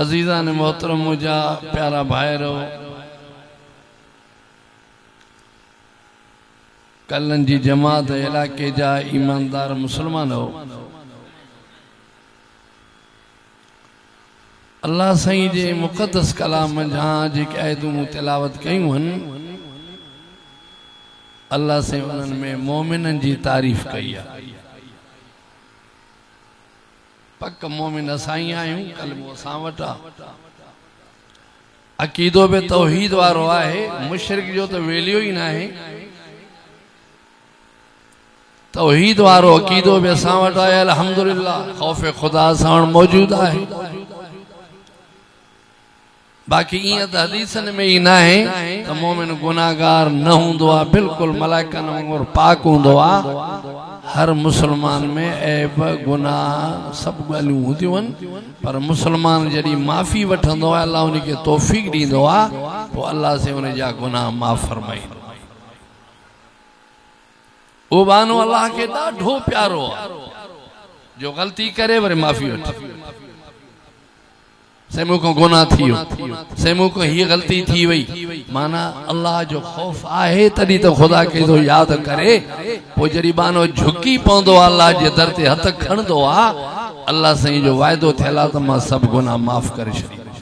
अजीज़ान मोहतरम मुझा प्यारा भाईरो कलन जी जमात इलाके जा ईमानदार मुसलमान हो अल्लाह सही जे मुक़द्दस कलाम जहाँ जेके आयतूं तिलावत कयूं हन अल्लाह से उन्हनि में मोमिनन जी तारीफ़ कई है। पक मोमिन असाई आयूं कलमो असां वटि आहे अक़ीदो बि तौहीद वारो आहे मुशरिक जो तो वेलियो ही ना है तौहीद वारो अक़ीदो बि असां वटि आहे अल्हम्दुलिल्लाह खौफ़ खुदा सां मौजूद आहे। बाकी इं त हदीसनि में ही ना है तो मोमिन गुनाहगार न हुंदो आहे बिल्कुल मलाइकनि वांगुरु पाक हुंदो आहे। हर मुसलमान में ऐब गुनाह सब ॻाल्हियूं हूंदियूं आहिनि पर मुसलमान जॾहिं माफ़ी वठंदो आहे अल्लाह उनखे तौफ़ीक़ ॾींदो आहे पोइ अल्लाह से उन जा गुनाह माफ़ फरमाईंदो। उहो बहानो अल्लाह खे ॾाढो प्यारो आहे जो ग़लती करे वरी माफ़ी वठे से मूंखां गुनाह थी वियो से मूंखां हीअ ग़लती थी वई माना अल्लाह जो ख़ौफ़ आहे तॾहिं त ख़ुदा खे थो यादि करे पोइ जॾहिं बानो झुकी पवंदो आहे अल्लाह जे दर ते हथ खणंदो आहे अल्लाह साईं जो वाइदो थियल आहे त मां सभु गुनाह माफ़ करे छॾींदुमि।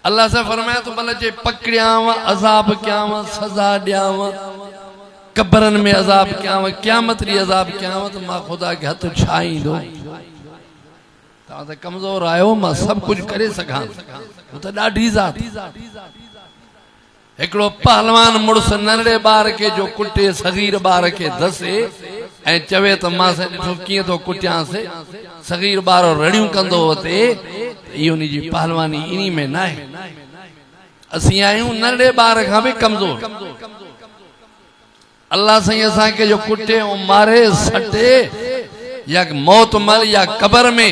अल्लाह सां फरमाया तो भले जे पकड़ियांव अज़ाब कयांव सज़ा ॾियांव कब्रनि में अज़ाब कयांव क़यामत ॾींहुं अज़ाब कयांव त मां ख़ुदा खे हथ छा ईंदो तव्हां त कमज़ोर आहियो, मां सभु कुझु करे सघां, हू त ॾाढी ज़ात। हिकिड़ो पहलवान मुड़ुस नंढड़े ॿार खे जो कुटे, सगीर ॿार खे धसे ऐं चवे त मां ॾिठो कीअं थो कुटियांसि, सगीर ॿार रड़ियूं कंदो हुते, इहो उनजी पहलवानी इन्ही में न आहे। असीं आहियूं नंढड़े ॿार खां बि कमज़ोर। अल्लाह साईं असांखे जो कुटे ऐं मारे सटे या मौत मल या कबर में,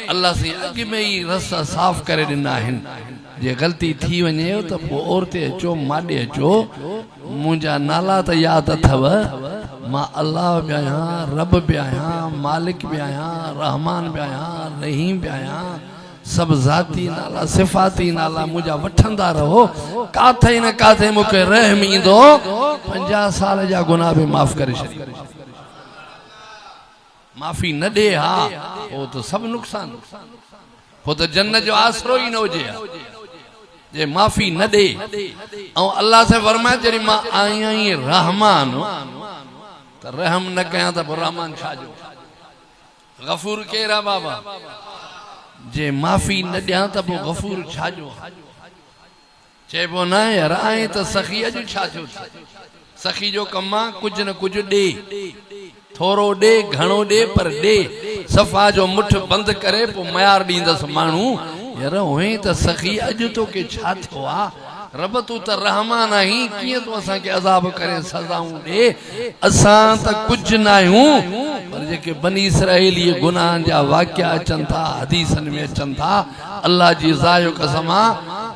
अल्लाह साईं अॻु में ई रस्ता साफ़ करे ॾिना आहिनि। जे ग़लती थी वञे त पोइ औरते अचो, माॾे अचो, मुंहिंजा नाला त यादि अथव, मां अल्लाह बि आहियां, रब बि आहियां, मालिक बि आहियां, रहमान बि आहियां, रहीम बि आहियां, सभु ज़ाती नाला सिफ़ाती नाला मुंहिंजा वठंदा रहो। काथे न काथे मूंखे रहम ईंदो, 50 साल जा गुनाह बि माफ़ करे छॾींदो। माफ़ी न ॾे हा पोइ त सभु नुक़सान, पोइ त जन्नत जो आसरो ई न हुजे जे माफ़ी न ॾे। ऐं अल्लाह से फरमाए जॾहिं मां आहियां ई रहमान त रहम न कयां त पोइ रहमान छाजो? गफ़ूर केरु आहे बाबा? जे माफ़ी न ॾियां त पोइ गफ़ूर छाजो? चइबो न यार आहीं त सखी, अॼु छा थियो? सखी जो कमु आहे कुझु न कुझु ॾे, थोरो ॾे घणो ॾे पर ॾे। सफ़ा जो मुठ बंदि करे पोइ मयार ॾींदसि माण्हू। यार उहे त सखी अॼु तोखे छा थियो आहे? रब तूं त रहमान आहीं, कीअं तूं असांखे अज़ाब करे सज़ाऊं ॾे? असां त कुझु न आहियूं, पर जेके बनी इसराइल इहे गुनाहनि जा वाक़िया अचनि था, हदीसनि में अचनि था, अल्लाह जी ज़ायो कसम आहे,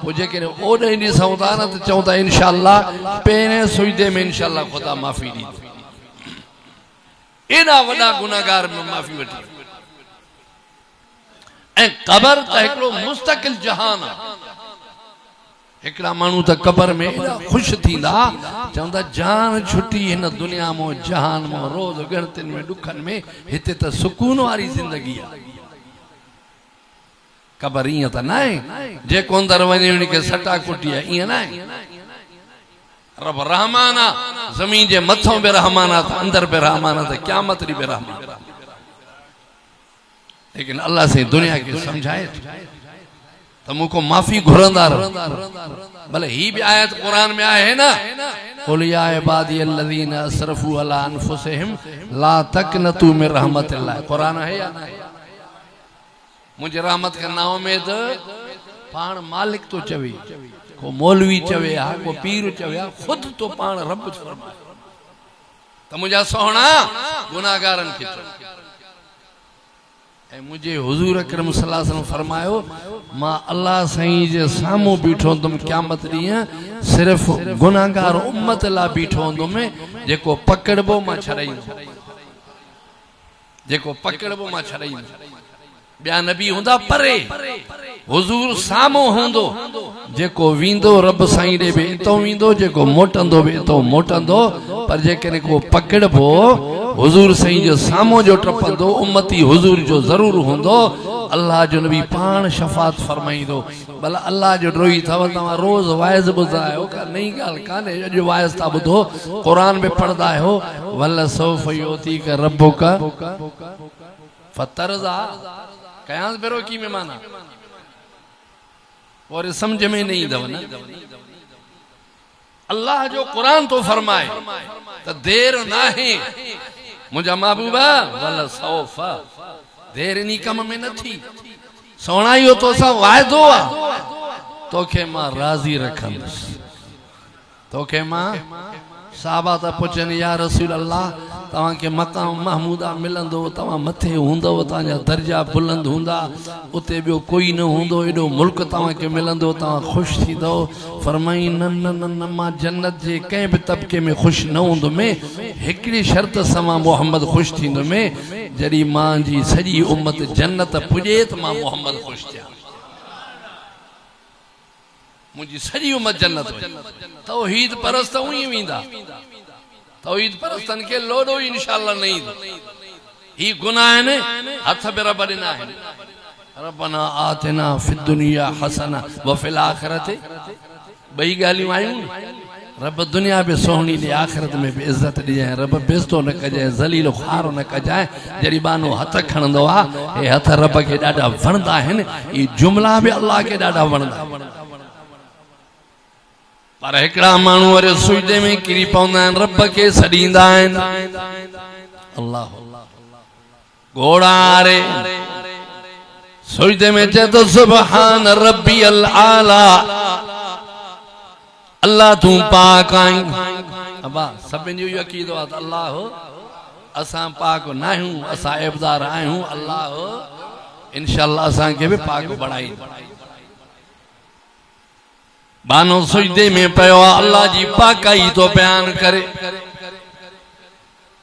पोइ जेकॾहिं ओॾे ॾिसूं था न त चऊं था इंशाअल्लाह पहिरें सुजदे में इंशाअल्लाह ख़ुदा माफ़ी ॾींदो। एॾा वॾा गुनाहगार में माफ़ी वठी। ऐं क़बर त हिकिड़ो मुस्तक़िल जहान आहे। हिकिड़ा माण्हू त क़बर में एॾा ख़ुशि थींदा, चवंदा जान छुटी हिन दुनिया मां जहान मां, रोज़ ॻणतियुनि में ॾुखनि में, हिते त सुकून वारी ज़िंदगी आहे। क़बर ईअं त न आहे जेको अंदरि वञे उनखे सटा कुटी आहे, ईअं न आहे। रब रहमान आहे, ज़मीन जे मथों बि रहमान आहे, अंदर बि रहमान आहे, त क़यामत ॾींहुं बि रहमान। लेकिन अल्लाह से दुनिया खे समझाए त मूंखों माफ़ी घुरंदा रहो। भले ही भी आयत कुरान में आहे न, कुल या इबादी अल्लज़ीना असरफू अला अनफुसिहिम ला तक़नतू मिन रहमतिल्लाह। कुरान है या न? मुझे रहमत के नाम में त पाण मालिक तो चवे, को मौलवी चवे हा, को पीर चवे हा, खुद तो पाण रब फरमाए त मुझा सोहणा गुनाहगारन खे ऐं मुझे हुजूर अकरम सल्लल्लाहु अलैहि वसल्लम फरमायो, मां अल्लाह साईं जे साम्हूं बीठो हुंदुमि क़यामत ॾींहुं, सिर्फ़ गुनाहगार उम्मत लाइ बीठो हुंदुमि, जेको पकड़बो मां छॾाईंदुमि, जेको पकड़बो मां छॾाईंदुमि। ॿिया नबी हूंदा परे, हुजूर साम्हूं हूंदो, जेको वेंदो रब साईं ॾे बि इतो वेंदो, जेको मोटंदो बि इतो मोटंदो। पर जेकॾहिं को पकड़बो हुजूर साईं जो साम्हूं जो टपंदो, उम्मती हुजूर जो ज़रूर हूंदो। अल्लाह जो नबी पाण शफ़ात फरमाईंदो। भला अल्लाह जो ड्रोही अथव, तव्हां रोज़ वाइज़ ॿुधंदा आहियो, का नई ॻाल्हि कान्हे, अॼु वाइज़ था ॿुधो, क़ुरान में पढ़ंदा आहियो, वल सौफ़ युअतीका रब्बुका फतरज़ा। कयांस भेरो की में माना और समझ में नहीं ईंदव न। अल्लाह जो कुरान तो फरमाए त देर नाहे मुंहिंजा महबूबा, वल सौफ़, देर इन कम में न थी। सोना इहो तोसां वाइदो आहे, तोखे मां राज़ी रखंदुसि, तोखे मां। साहबा त पुछनि या रसूल अल्लाह, तव्हांखे मक़ाम महमूदा मिलंदो, तव्हां मथे हूंदव, तव्हांजा दर्जा बुलंद हूंदा, उते ॿियो कोई न हूंदो, एॾो मुल्क तव्हांखे मिलंदो, तव्हां ख़ुशि थींदव। फरमाई न न न न, मां जन्नत जे कंहिं बि तबिके में ख़ुशि न हूंदुमि, हिकिड़ी शर्त सां मां मोहम्मद ख़ुशि थींदुमि, जॾहिं मुंहिंजी सॼी उम्मत जन्नत पुॼे त मां मोहम्मद ख़ुशि थियां। मुझी सॼी उम्मत जन्नत हुई। तौहीद परस्त उही वेंदा, तौहीद परस्तन के लोडो इंशाअल्लाह न ईंदो। ही गुनाह आहिनि, हथ बि रब ॾिना आहिनि। रब्बना आतिना फिद दुनिया हसना व फिल आखिरति, ॿई ॻाल्हियूं आयूं। रब दुनिया में सोहनी दे आखिरत में भी इज्जत दी है रब बेस्तो न कजे जलील खारो न कजाए जड़ी बानो हथ खणंदो आ ए हथ रब के डाडा वणदा हन ई जुमला भी अल्लाह के डाडा वणदा पर एकड़ा मानू वर सुजदे में किरी पवंदा आहिनि रब के सडींदा आहिनि अल्लाह घोड़ारे सुजदे में चए तो सुभान रब्बी अल आला अल्लाह तू पाक आई अबा सभिनि जो अकीदो आहे अल्लाह असां पाक न आहियूं असां ऐबदार आहियूं अल्लाह इंशाअल्लाह असां के भी पाक बणाई बानो सुजदे में पयो अल्लाह जी पाकाई तो बयान करे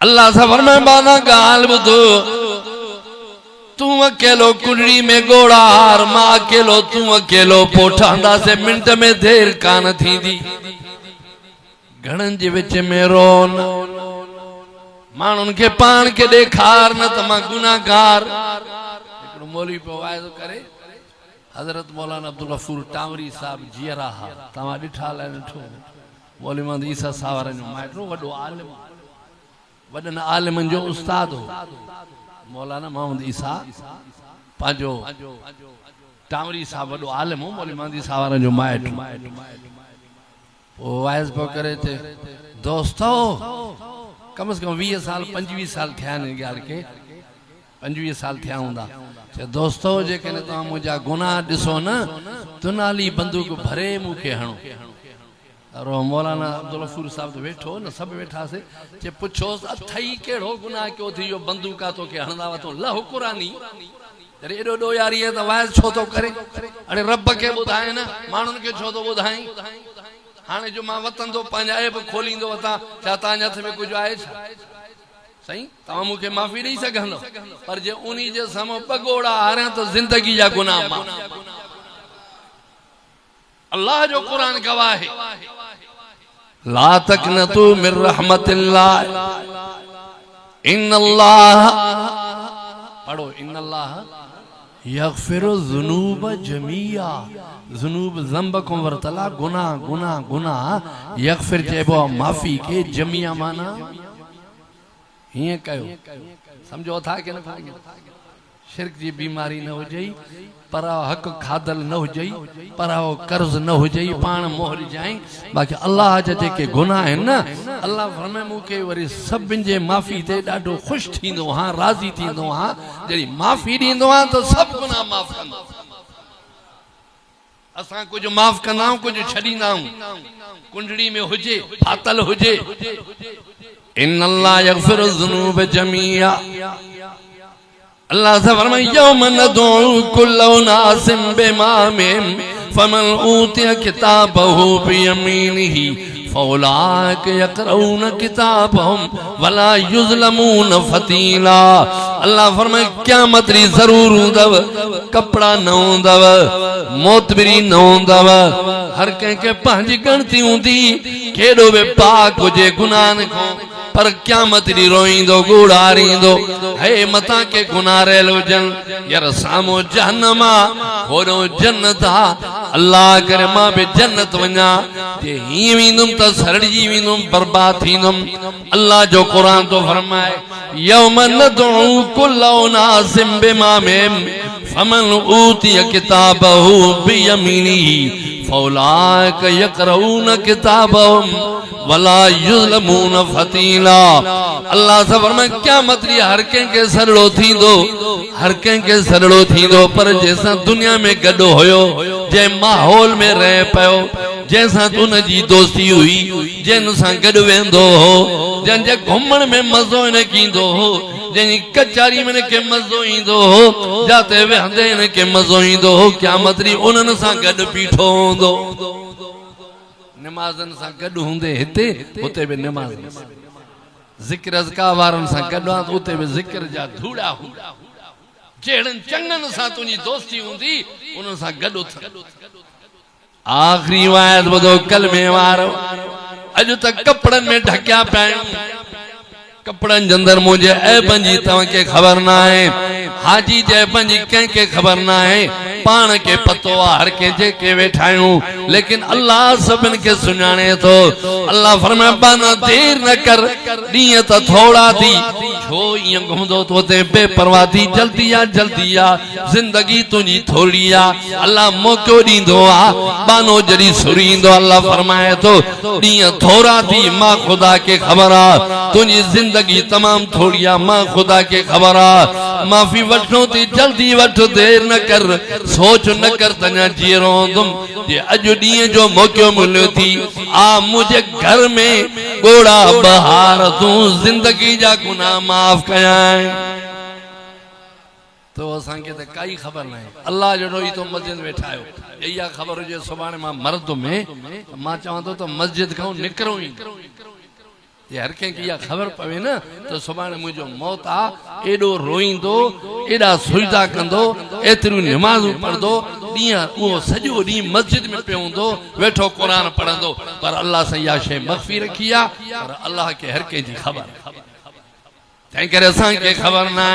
अल्लाह से फरमाए बाना गाल बुधो तू अकेलो कुंडली में घोड़ा हार मां अकेलो तू अकेलो पोठांदा से मिनट में देर कान थींदी घणन जे विच में रोन मानुन के पान के देखार न त मां गुनाहगार एकड़ो मौलवी पे वायदो करे हजरत मौलाना अब्दुल गफूर टावरी साहब जियरा तवा डिठा ले नठो मौलवी मोहम्मद ईसा सावर जो माइटो वडो आलिम वडन आलिमन जो उस्ताद हो मौलाना मोहम्मद ईसा पांजो टावरी साहब वडो आलिम हो मौलवी मोहम्मद ईसा वारन जो माइट वो वाइज पो करे थे दोस्तो कम से कम 20 साल 25 साल थिया ने यार के 25 साल थिया हुंदा दोस्तो जेकने तव्हां मुंहिंजा गुनाह ॾिसो न तुनाली बंदूक भरे मूंखे हणो और मौलाना अब्दुल गफूर साहब तो वेठो न सब वेठा से चे पुछोस अथई केड़ो गुनाह क्यों थी यो बंदूका तो के हणदा वा तो लह कुरानी अरे एडो डो यारी है त वाइस छो तो करे अरे रब के बुधाए न मानुन के छो तो बुधाई हाने जो मां वतन तो पंहिंजा ऐब खोलींदो वता छा तव्हांजे हथ में कुछ आहे छा सही तव्हां मूंखे माफ़ी ॾेई सघंदो पर जे उन्ही जे साम्हूं पगोड़ा हारियां त ज़िंदगी जा गुनाह माफ़ अल्लाह जो कुरान गवाह है ला तक़नतू मिन रहमतिल्लाह इन्नल्लाह पढ़ो इन्नल्लाह यग़फिरु ज़ुनूब जमीआ ज़ुनूब ज़ंब को वरतला गुनाह गुनाह गुनाह यग़फिर चइबो माफ़ी के जमीआ माना हिए कयो समझो था कि न शिरक जी बीमारी न हो जाई पर हक खादल न हो जाई पर कर्ज न हो जाई पान मोहर जाई बाकी अल्लाह जे के गुनाह है न अल्लाह फरमाए मुके वरी सभिन जे माफ़ी ते डाढो खुश थींदो हां राज़ी थींदो हां जड़ी माफ़ी दींदो हां तो सब गुनाह माफ कंदो असां कुछ माफ कंदा कुछ छडींदा कुंडली में हुजे फातल हुजे इन्नल्लाह यग़फिरु ज़ुनूब जमीआ अल्लाह से फरमाए यौम नदउ कुल्लु उनासिम बिमामिहिम फमन ऊतिया किताबहु बियमीनिही फौलाक यक़रऊन किताबहुम वला युज़लमून फतीला अल्लाह फरमाए क़यामत री जरूर हूंदव कपड़ा न हूंदव मोतबरी न हूंदव हर कंहिंखे पंहिंजी गिणती हूंदी केॾो बि पाक हुजे गुनाहनि खां पर क़यामत डी रोईंदो गुड़ारींदो हे मता के गुनाह रहल हुजनि यार सामो जहन्नम होरो जन्नत अल्लाह करे मां बि जन्नत वञा जे ही विंदुम त सरजी विंदुम बर्बाद थींदुम अल्लाह जो कुरान तो फरमाए यौम नदउ कुल्लु उनासिम बिमामिहिम फमन ऊतिया किताबहु बियमीनिही फौलाक यक़रऊन किताबहुम वला युज़लमून फतीला अल्लाह से फरमाए क़यामत री हर कंहिंखे सरड़ो थींदो हर कंहिंखे सरड़ो थींदो पर जैसा दुनिया में गॾो हुयो जे माहौल में रह पयो जैसा तुन जी दोस्ती हुई जिन सां गॾु वेंदो हो जंहिंजे घुमण में मज़ो न कींदो हो जंहिंजी कचारी में के मज़ो ईंदो हो जाते वेहंदे न के मज़ो ईंदो हो क़यामत री उन्हनि सां गॾु बीठो हूंदो नमाज़न सां गॾु हूंदे हिते हुते बि नमाज़ ज़िक्र अज़का वारनि सां गॾु आहे उते बि ज़िक्र जा धूड़ा हूंदा जहिड़नि चङनि सां तुंहिंजी दोस्ती हूंदी उन्हनि सां गॾु आख़िरी वायत ॿुधो कलमे वारो अॼु त कपड़नि में ढकिया पिया आहियूं कपड़नि जे अंदरि मुंहिंजे ऐबनि जी तव्हांखे ख़बर न आहे हाजी जे ऐबनि जी कंहिंखे ख़बर न आहे पान के पतो आ हर के जेके वेठायूं लेकिन अल्लाह सबन के सुनाने तो अल्लाह फरमाए बाना देर न कर ॾींहं त थोड़ा थी छो ईअं घुमंदो तो ते बेपरवाह थी जल्दी आ जिंदगी तुझी थोड़ी आ अल्लाह मौको ॾींदो आ बानो जड़ी सुरींदो अल्लाह फरमाए तो ॾींहं थोड़ा थी मां खुदा के खबर आ तुझी जिंदगी तमाम थोड़ी आ मां खुदा के खबर आ माफी वठो थी जल्दी वठ देर न कर सोच न कर तञा जी रोंदुम जे अॼु ॾींहं जो मौको मिलियो थी आ मुझे घर में गोड़ा बहार तू जिंदगी जा गुनाह माफ कयां तो असां के त काई खबर नहीं अल्लाह जड़ो ई तो मस्जिद वेठा आयो इया खबर जे सुभाणे मां मर्द में मां चाहंदो तो मस्जिद खां निकरो ही ये हर के की खबर पवे ना तो सुभाणे मुझो मौत आ एडो रोईंदो एडा सुजदा कंदो एतरू नमाज पढ़दो दिया वो सजो दी मस्जिद में पेउंदो वेठो कुरान पढ़ंदो पर अल्लाह से या शे मख्फी रखिया और अल्लाह के हर के जी खबर तै करे असां के खबर ना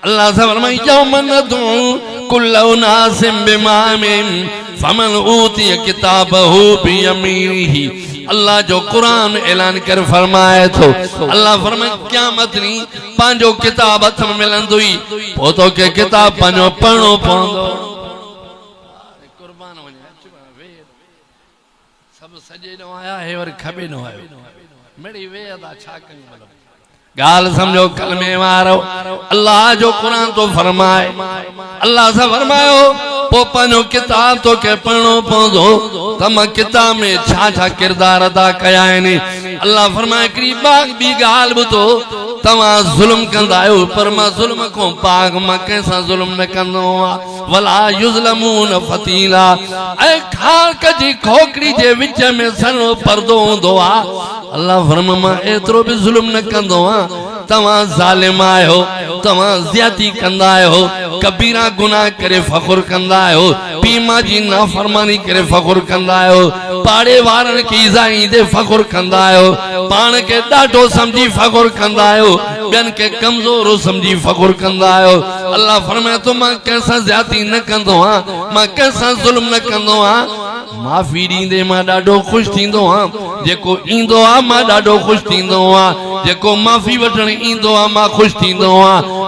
अल्लाह से फरमाई यौमन नदू कुल्लु नासिम बिमामिन फमन ऊती किताबहु बियमीनिही अल्लाह जो कुरान ऐलान कर फरमाए तो अल्लाह फरमाए क़यामत नी पांजो किताब हथ में मिलंदुई पो तो के किताब पांजो पढ़ो पवंदो कुर्बान वने सब सजे न आया है और खबे न आयो मेरी वे अदा छा कई मतलब गाल समझो कलमे मारो अल्लाह जो कुरान तो फरमाए अल्लाह से फरमायो पोपनो किताब तो के पढ़ो पौधो तम किताब में छा छा किरदार अदा कया ने अल्लाह फरमाए करीबाग भी गाल बुतो तमा जुल्म कंदायो पर मां जुल्म को पाक मां कैसा जुल्म न कंदो वला युज़लमून फतीला ए खाक जी खोकड़ी जे विच में सनो पर्दो हुंदो आ अल्लाह फरमाए मां एतरो भी जुल्म न कंदो तवा जालिम आयो तवा ज्यादती कंदा आयो कबीरा गुनाह करे फखुर कंदा आयो पीमा जी नाफरमानी करे फखुर कंदा आयो पाड़े वारन की इज़ाई दे फखुर कंदा आयो पान के डाढो समझी फखुर कंदा आयो बेन के कमजोर समझी फखुर कंदा आयो अल्लाह फरमाए तो मां कैसा ज्यादती न कंदो मां कैसा जुल्म न कंदो माफी दींदे मां डाढो खुश थींदो जेको इंदो मां डाढो खुश थींदो जेको माफी वठण इंदो मां खुश थींदो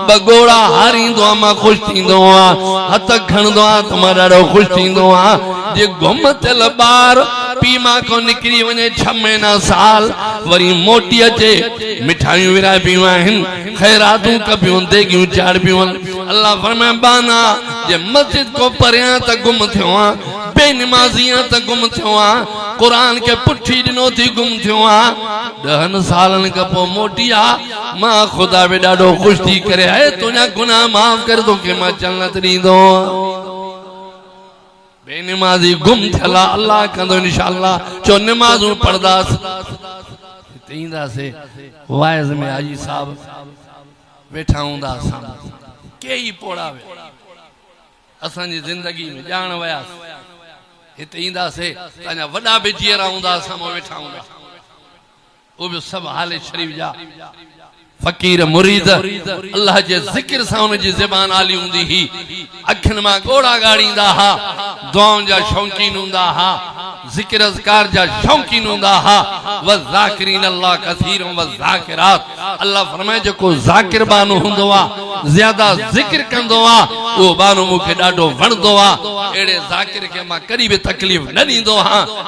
बगोड़ा हारींदो मां खुश थींदो हथ खणंदो त मां डाढो खुश थींदो जे गुम थियल ॿार पीमा को निकरी वने 6 महीना साल वरी मोटी अचे मिठाइयूं विराबियूं आहिनि खैरातूं कबियूं देगियूं चाड़बियूं अल्लाह फरमाए बाना जे मस्जिद को परियां त गुम थियो बेनमाज़ियां त गुम थियो कुरान के पुठी दिनो थी गुम थियो 10 सालन का पो मोटी मां खुदा बे डाढो खुश थी करे है तुझा गुनाह माफ कर दो के मां जन्नत दींदो बेनमाजी गुम थला अल्लाह कंदो इंशाअल्लाह चो नमाजू पढ़दास तींदा से वाइज में हाजी साहब बैठा हुंदा सा केई पोड़ावे असां जी जिंदगी में जान वयास हिते इंदा से ताजा वडा बि जीअरा हुंदा सामो वेठा हुंदा वो भी सब हाल शरीफ जा फकीर मुरीद अल्लाह जे जिक्र से उन जी ज़बान आली हुंदी ही अखन मां गोड़ा गाड़ींदा हा दुआउन जा शौकीन हुंदा हा जिक्र अज़कार जा शौकीन हुंदा हा व ज़ाकिरीन अल्लाह कसीर व ज़ाकिरात अल्लाह फरमाए जो ज़ाकिर बानो हुंदो ज्यादा जिक्र कंदो वो बानो मुखे डाढो वणदो एड़े ज़ाकिर के मां कदी भी तकलीफ न दींदो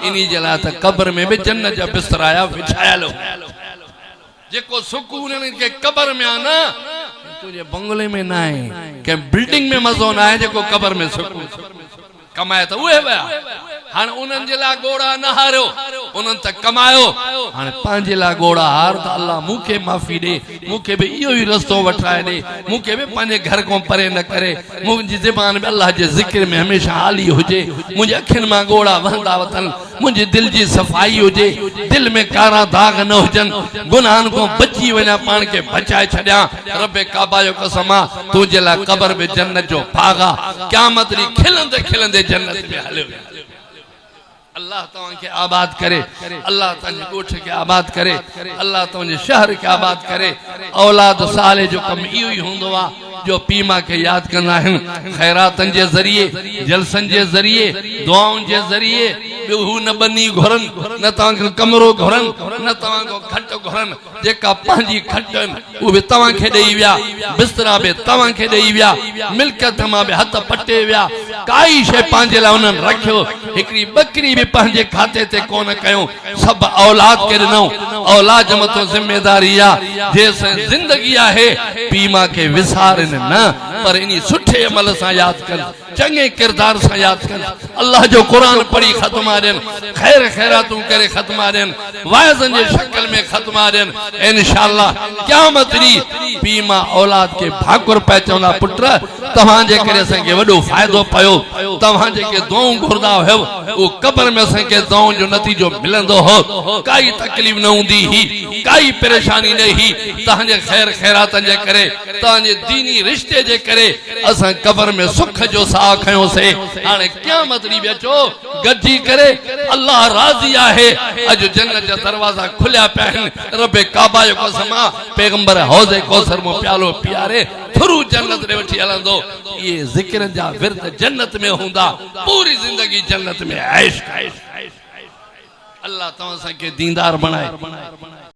इनी जे लाए त कब्र में भी जन्नत जा बिस्तराया बिछायलो जेको सुकून के कब्र में आना तुझे बंगले में ना है के बिल्डिंग में मजो ना है जेको कब्र में सुकून कमाए तो उहे वया हाने उनन जे ला गोड़ा न हारो उनन त कमायो हाने पांजे ला गोड़ा हार त अल्लाह मुखे माफी दे मुखे भी इयो ही रस्तो वठाए दे मुखे भी पांजे घर को परे न करे मुजी ज़बान में अल्लाह जे जिक्र में हमेशा हाली होजे मुजे अखिन मा गोड़ा वंदा वतन मुजी दिल जी सफाई होजे दिल में कारा दाग न होजन गुनाहन को बची वना पान के बचाए छड्या रब काबा जो कसम तू जे ला कब्र में जन्नत जो भागा क़यामत री खिलंदे खिलंदे जन्नत में हले अल्लाह तवां के आबाद करे अल्लाह तंजे गोठ के आबाद करे अल्लाह तंजे शहर के आबाद करे औलाद साले जो कम इयो ही हुंदो जो पी मां के याद कंदा आहिनि खैरातन जे ज़रिए जलसन जे ज़रिए दुआउनि जे ज़रिए हू न बनी घुरन न तव्हांखे कमरो घुरन न तव्हांखो खट घुरन जेका पंहिंजी खट उहे बि तव्हांखे ॾेई विया बिस्तरा बि तव्हांखे ॾेई विया मिल्कियत मां बि हथ पटे विया काई शइ पंहिंजे लाइ उन्हनि रखियो हिकिड़ी बकरी बि पंहिंजे खाते ते कोन कयूं सभु औलाद खे ॾिनऊं औलाद जे मथां ज़िमेदारी आहे जेसिताईं ज़िंदगी आहे पीउ मां खे विसारनि न पर इन सुठे अमल सां यादि कनि चङे किरदार सां यादि कनि अल्लाह जो क़ुरान पढ़ी ख़त्मा ॾियनि ख़ैर ख़ैरातूं करे ख़त्मा ॾियनि वाइज़नि जे शक्ल में ख़त्मा ॾियनि इंशाअल्लाह क़यामत ॾींहुं पीउ मां औलाद खे भाकुर पए चवंदा पुट तव्हांजे करे असांखे वॾो फ़ाइदो पियो तव्हां जेके दुआऊं घुरंदा हुयव उहो क़ब्र में असांखे दुआउनि जो नतीजो मिलंदो हो काई तकलीफ़ न हूंदी ही काई परेशानी न ही तव्हांजे ख़ैर ख़ैरातनि जे करे तव्हांजे दीनी रिश्ते जे करे असां क़ब्र में सुख जो साह खयोंसीं हाणे क़यामत ॾींहुं बि अचो गॾिजी करे अल्लाह राज़ी आहे अॼु जन्नत जा दरवाज़ा खुलिया पिया आहिनि रब काबा जो कसम आहे पैगंबर हौज़ कौसर मां प्यालो पीआरे थ्रू जन्नत ॾे वठी हलंदो ये ज़िक्र जा विर्द जन्नत में हूंदा पूरी ज़िंदगी जन्नत में ऐश अल्लाह तव्हां असांखे दीनदार बणाए